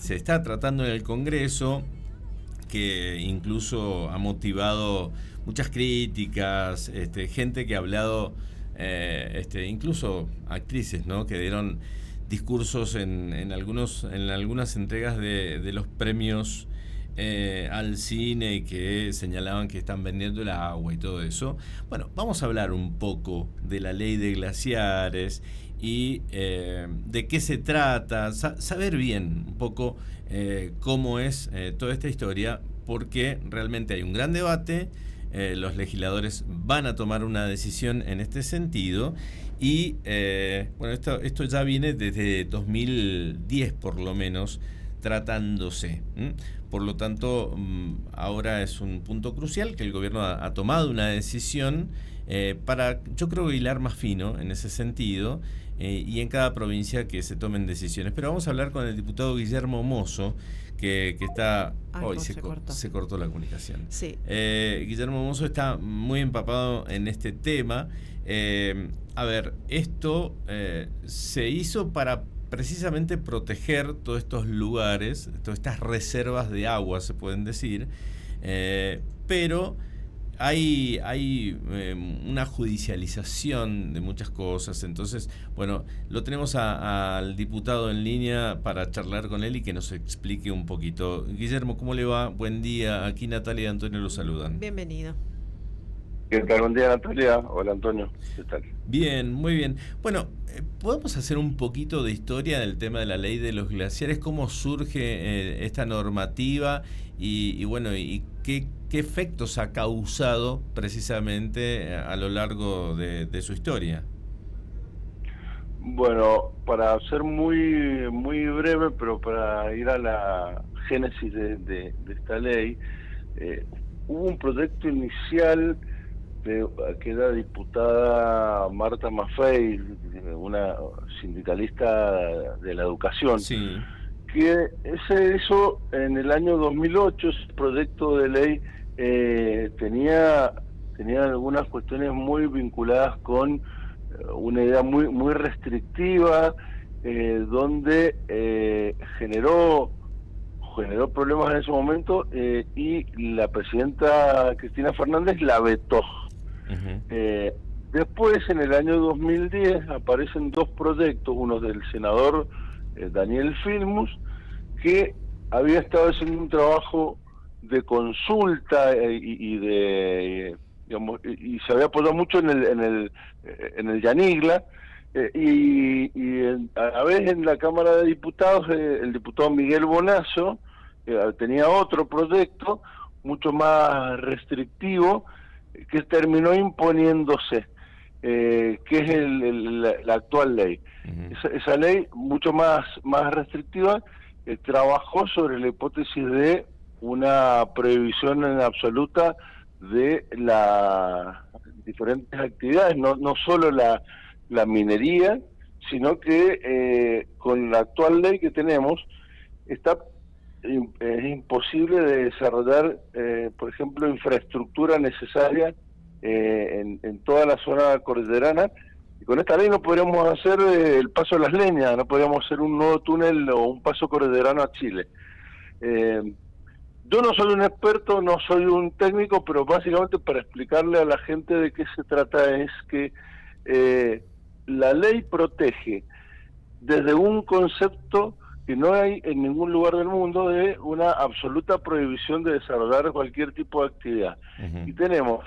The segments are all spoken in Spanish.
se está tratando en el Congreso, que incluso ha motivado muchas críticas, gente que ha hablado, incluso actrices, ¿no?, que dieron discursos en algunas entregas de los premios al cine, y que señalaban que están vendiendo el agua y todo eso. Bueno, vamos a hablar un poco de la ley de glaciares y de qué se trata, saber bien un poco cómo es toda esta historia, porque realmente hay un gran debate. Los legisladores van a tomar una decisión en este sentido, y bueno, esto ya viene desde 2010 por lo menos tratándose. Por lo tanto, ahora es un punto crucial que el gobierno ha tomado una decisión para, yo creo, hilar más fino en ese sentido, y en cada provincia que se tomen decisiones. Pero vamos a hablar con el diputado Guillermo Mosso, que está... Hoy se cortó la comunicación. Sí. Guillermo Mosso está muy empapado en este tema. A ver, esto se hizo para precisamente proteger todos estos lugares, todas estas reservas de agua, se pueden decir, pero hay una judicialización de muchas cosas. Entonces, bueno, lo tenemos al diputado en línea para charlar con él y que nos explique un poquito. Guillermo, ¿cómo le va? Buen día. Aquí Natalia y Antonio lo saludan. Bienvenido. ¿Qué tal? Buen día, Natalia. Hola, Antonio. ¿Qué tal? Bien, muy bien. Bueno, ¿podemos hacer un poquito de historia del tema de la ley de los glaciares? ¿Cómo surge esta normativa? Y bueno, ¿y qué efectos ha causado precisamente a lo largo de su historia? Bueno, para ser muy breve, pero para ir a la génesis de esta ley, hubo un proyecto inicial que era diputada Marta Maffei, una sindicalista de la educación, sí, que se hizo en el año 2008. Ese proyecto de ley tenía algunas cuestiones muy vinculadas con una idea muy restrictiva, donde generó problemas en ese momento, y la presidenta Cristina Fernández la vetó. Después, en el año 2010, aparecen dos proyectos, uno del senador Daniel Filmus, que había estado haciendo un trabajo de consulta y se había apoyado mucho en el Yanigla, y a la vez en la Cámara de Diputados el diputado Miguel Bonazo tenía otro proyecto mucho más restrictivo, que terminó imponiéndose, que es la actual ley. Esa ley, mucho más restrictiva, trabajó sobre la hipótesis de una prohibición en absoluta de las diferentes actividades, no solo la minería, sino que con la actual ley que tenemos es imposible de desarrollar, por ejemplo, infraestructura necesaria en toda la zona cordillerana. Y con esta ley no podríamos hacer el paso de las leñas, no podríamos hacer un nuevo túnel o un paso cordillerano a Chile. Yo no soy un experto, no soy un técnico, pero básicamente para explicarle a la gente de qué se trata es que la ley protege desde un concepto que no hay en ningún lugar del mundo, de una absoluta prohibición de desarrollar cualquier tipo de actividad. Y tenemos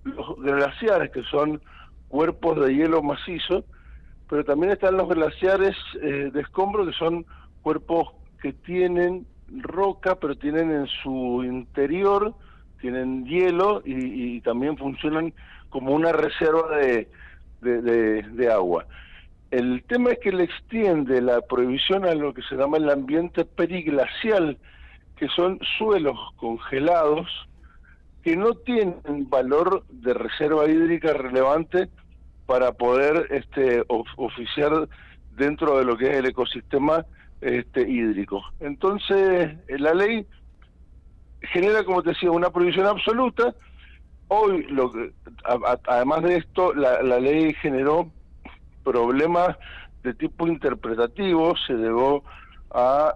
los glaciares, que son cuerpos de hielo macizo, pero también están los glaciares de escombro, que son cuerpos que tienen roca, pero tienen en su interior, tienen hielo y también funcionan como una reserva de agua. El tema es que le extiende la prohibición a lo que se llama el ambiente periglacial, que son suelos congelados que no tienen valor de reserva hídrica relevante para poder oficiar dentro de lo que es el ecosistema hídrico. Entonces, la ley genera, como te decía, una prohibición absoluta. Hoy, además de esto, la ley generó problemas de tipo interpretativo. Se llegó a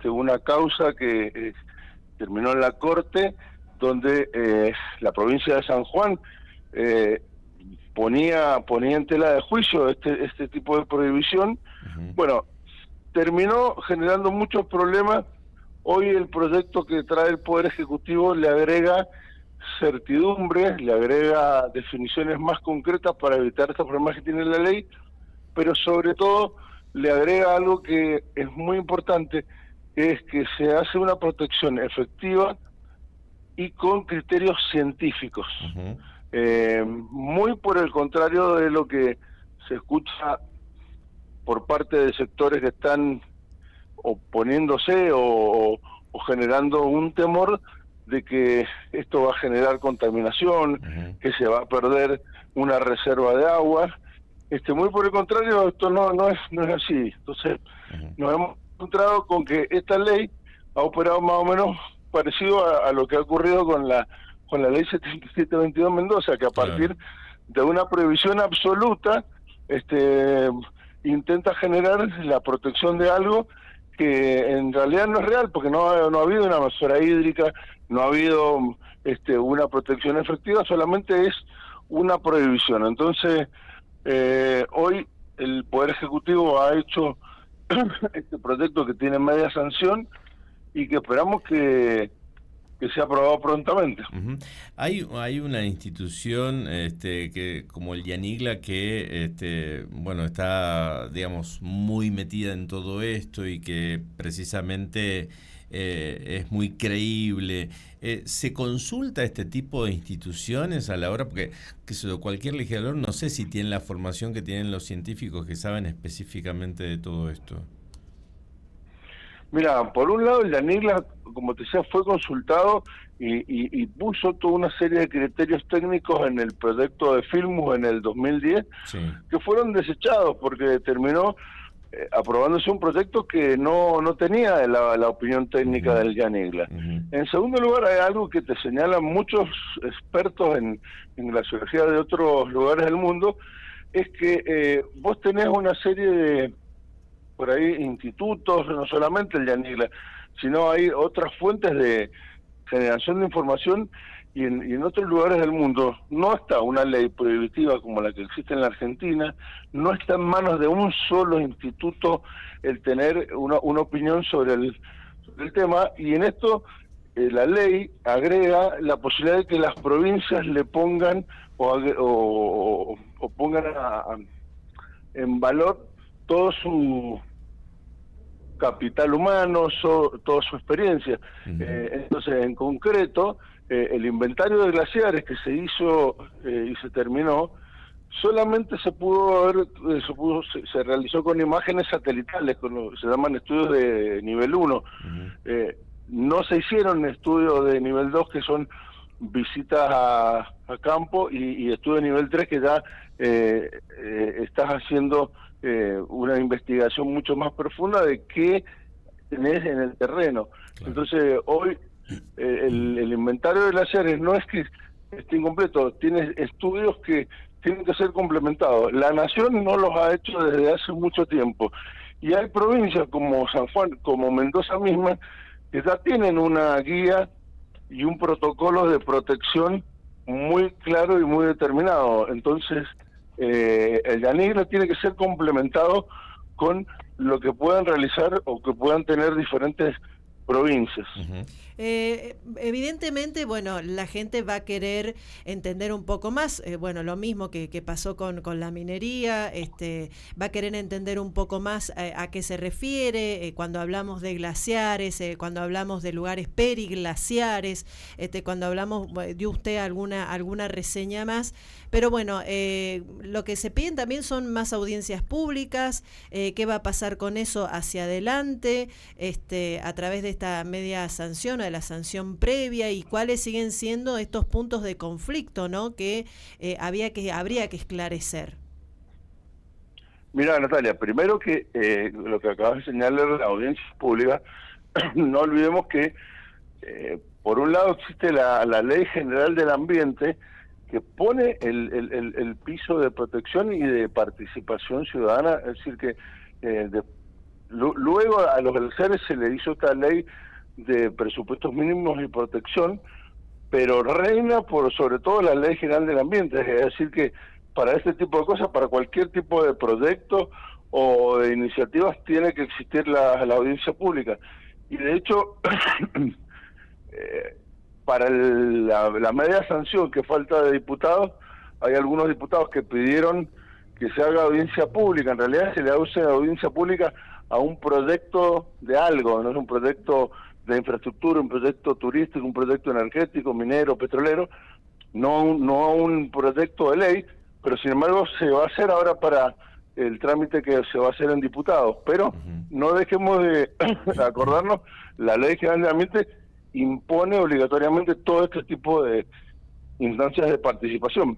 una causa que terminó en la Corte, donde la provincia de San Juan ponía en tela de juicio este tipo de prohibición. Bueno, terminó generando muchos problemas. Hoy el proyecto que trae el Poder Ejecutivo le agrega certidumbre, le agrega definiciones más concretas para evitar estos problemas que tiene la ley, pero sobre todo le agrega algo que es muy importante, que es que se hace una protección efectiva y con criterios científicos. Muy por el contrario de lo que se escucha por parte de sectores que están oponiéndose o generando un temor de que esto va a generar contaminación, que se va a perder una reserva de agua. Muy por el contrario, esto no es así. Entonces, nos hemos encontrado con que esta ley ha operado más o menos parecido a lo que ha ocurrido con la ley 7722 Mendoza, que a partir de una prohibición absoluta intenta generar la protección de algo que en realidad no es real, porque no ha habido una mesura hídrica, no ha habido una protección efectiva, solamente es una prohibición. Entonces, hoy el Poder Ejecutivo ha hecho este proyecto que tiene media sanción y que esperamos que sea aprobado prontamente. Hay una institución que como el Yanigla que bueno, está, digamos, muy metida en todo esto y que precisamente es muy creíble. ¿Se consulta este tipo de instituciones a la hora? Porque cualquier legislador no sé si tiene la formación que tienen los científicos que saben específicamente de todo esto. Mira, por un lado el Yanigla, como te decía, fue consultado y puso toda una serie de criterios técnicos en el proyecto de Filmus en el 2010, que fueron desechados porque terminó aprobándose un proyecto que no tenía la opinión técnica del Yanigla. En segundo lugar, hay algo que te señalan muchos expertos en glaciología de otros lugares del mundo, es que vos tenés una serie de por ahí institutos, no solamente el Yanigla, sino hay otras fuentes de generación de información y en otros lugares del mundo no está una ley prohibitiva como la que existe en la Argentina, no está en manos de un solo instituto el tener una opinión sobre el tema, y en esto la ley agrega la posibilidad de que las provincias le pongan o pongan en valor todo su capital humano, toda su experiencia. Entonces, en concreto, el inventario de glaciares que se hizo y se terminó, solamente se realizó con imágenes satelitales, con lo que se llaman estudios de nivel 1. No se hicieron estudios de nivel 2, que son visitas a campo, y estudios de nivel 3, que ya estás haciendo una investigación mucho más profunda de qué tenés en el terreno. Entonces, hoy el inventario de glaciares no es que esté incompleto, tiene estudios que tienen que ser complementados. La Nación no los ha hecho desde hace mucho tiempo, y hay provincias como San Juan, como Mendoza misma, que ya tienen una guía y un protocolo de protección muy claro y muy determinado. Entonces, el Yanigla tiene que ser complementado con lo que puedan realizar o que puedan tener diferentes provincias. Evidentemente, bueno, la gente va a querer entender un poco más, bueno, lo mismo que pasó con la minería, va a querer entender un poco más a qué se refiere cuando hablamos de glaciares, cuando hablamos de lugares periglaciares, cuando hablamos, dio usted alguna reseña más, pero bueno, lo que se piden también son más audiencias públicas, qué va a pasar con eso hacia adelante, a través de esta media sanción o de la sanción previa, y cuáles siguen siendo estos puntos de conflicto, ¿no?, que habría que esclarecer. Mira, Natalia, primero que lo que acabas de señalar, la audiencia pública, no olvidemos que por un lado existe la Ley General del Ambiente, que pone el piso de protección y de participación ciudadana, es decir, que luego a los glaciares se le hizo esta ley de presupuestos mínimos y protección, pero reina por sobre todo la Ley General del Ambiente, es decir que para este tipo de cosas, para cualquier tipo de proyecto o de iniciativas, tiene que existir la audiencia pública. Y de hecho, para la media sanción que falta de diputados, hay algunos diputados que pidieron que se haga audiencia pública. En realidad se le hace audiencia pública a un proyecto de algo, no es un proyecto de infraestructura, un proyecto turístico, un proyecto energético, minero, petrolero, no a un proyecto de ley, pero sin embargo se va a hacer ahora para el trámite que se va a hacer en diputados. Pero no dejemos de acordarnos, la Ley General del Ambiente impone obligatoriamente todo este tipo de instancias de participación.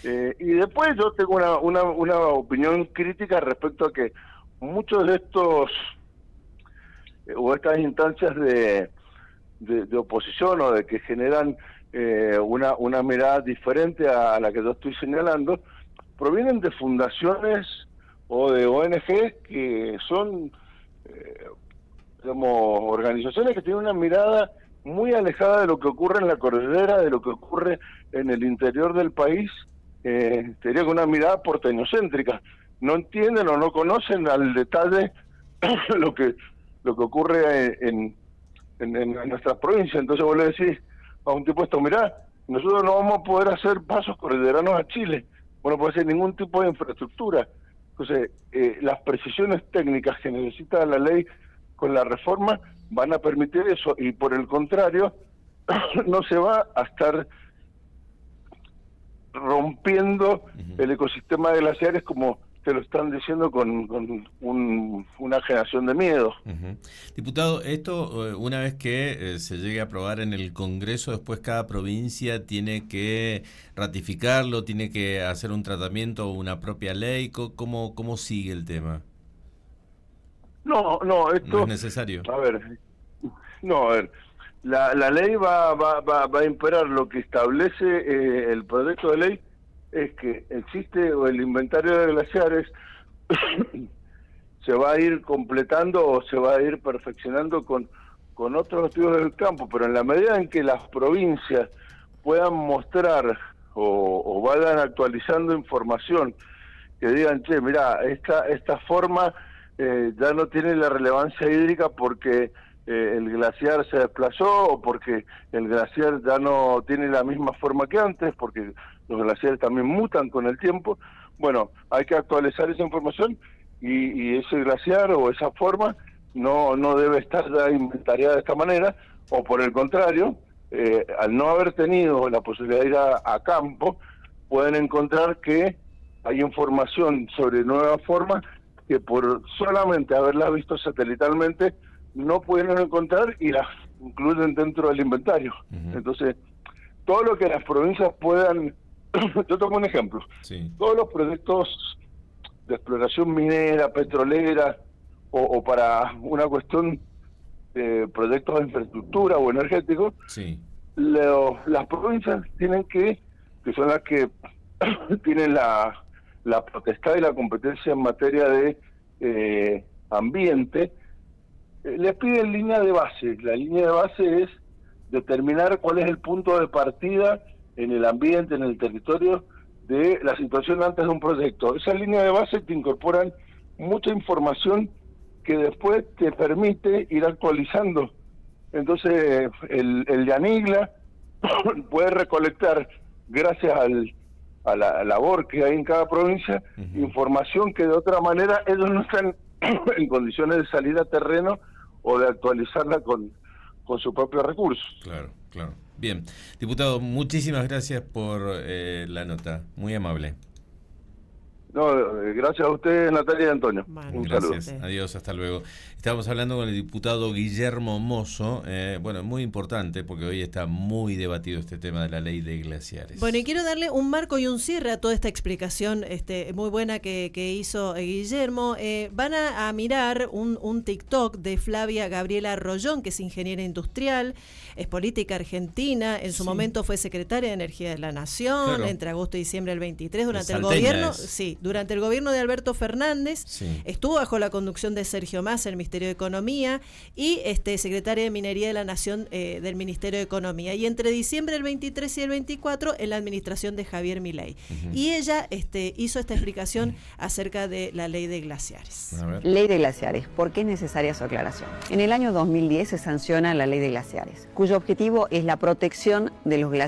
Y después yo tengo una opinión crítica respecto a que muchos de estos o estas instancias de oposición o de que generan una mirada diferente a la que yo estoy señalando, provienen de fundaciones o de ONG que son como organizaciones que tienen una mirada muy alejada de lo que ocurre en la cordillera, de lo que ocurre en el interior del país, sería con una mirada porteñocéntrica. No entienden o no conocen al detalle lo que ocurre en nuestra provincia. Entonces vos le decís a un tipo esto, mirá, nosotros no vamos a poder hacer pasos cordilleranos a Chile, bueno, no puede ser ningún tipo de infraestructura. Entonces, las precisiones técnicas que necesita la ley con la reforma van a permitir eso, y por el contrario, no se va a estar rompiendo el ecosistema de glaciares como te lo están diciendo con una generación de miedo. Diputado, esto una vez que se llegue a aprobar en el Congreso, después cada provincia tiene que ratificarlo, tiene que hacer un tratamiento o una propia ley. ¿Cómo sigue el tema? No, esto no es necesario. A ver, la ley va a imperar. Lo que establece el proyecto de ley es que existe el inventario de glaciares, se va a ir completando o se va a ir perfeccionando con otros estudios del campo, pero en la medida en que las provincias puedan mostrar o vayan actualizando información que digan, che, mirá, esta forma ya no tiene la relevancia hídrica porque el glaciar se desplazó o porque el glaciar ya no tiene la misma forma que antes, porque los glaciares también mutan con el tiempo. Bueno, hay que actualizar esa información y ese glaciar o esa forma no debe estar ya inventariada de esta manera, o por el contrario, al no haber tenido la posibilidad de ir a campo, pueden encontrar que hay información sobre nuevas formas que por solamente haberlas visto satelitalmente no pudieron encontrar y las incluyen dentro del inventario. Entonces, todo lo que las provincias puedan... Yo tomo un ejemplo. Sí. Todos los proyectos de exploración minera, petrolera, o para una cuestión de proyectos de infraestructura o energéticos, sí, las provincias tienen que son las que tienen la potestad y la competencia en materia de ambiente, les piden línea de base. La línea de base es determinar cuál es el punto de partida en el ambiente, en el territorio, de la situación antes de un proyecto. Esa línea de base te incorporan mucha información que después te permite ir actualizando. Entonces, el Yanigla puede recolectar, gracias a la labor que hay en cada provincia, información que de otra manera ellos no están en condiciones de salir a terreno o de actualizarla con su propio recurso. Claro. Bien, diputado, muchísimas gracias por la nota, muy amable. No, gracias a usted, Natalia y Antonio. Bueno, un gracias, saludo. Adiós, hasta luego. Estábamos hablando con el diputado Guillermo Mosso, bueno, muy importante porque hoy está muy debatido este tema de la ley de glaciares. Bueno, y quiero darle un marco y un cierre a toda esta explicación muy buena que hizo Guillermo. Van a mirar un TikTok de Flavia Gabriela Rollón, que es ingeniera industrial, es política argentina, en su momento fue secretaria de Energía de la Nación, Claro. entre agosto y diciembre del 23, durante el Salteña gobierno, es. sí, durante el gobierno de Alberto Fernández, Sí. estuvo bajo la conducción de Sergio Massa, el Ministerio de Economía, y secretaria de Minería de la Nación del Ministerio de Economía. Y entre diciembre del 23 y el 24, en la administración de Javier Milei. Y ella hizo esta explicación acerca de la ley de glaciares. A ver. Ley de glaciares. ¿Por qué es necesaria su aclaración? En el año 2010 se sanciona la ley de glaciares, cuyo objetivo es la protección de los glaciares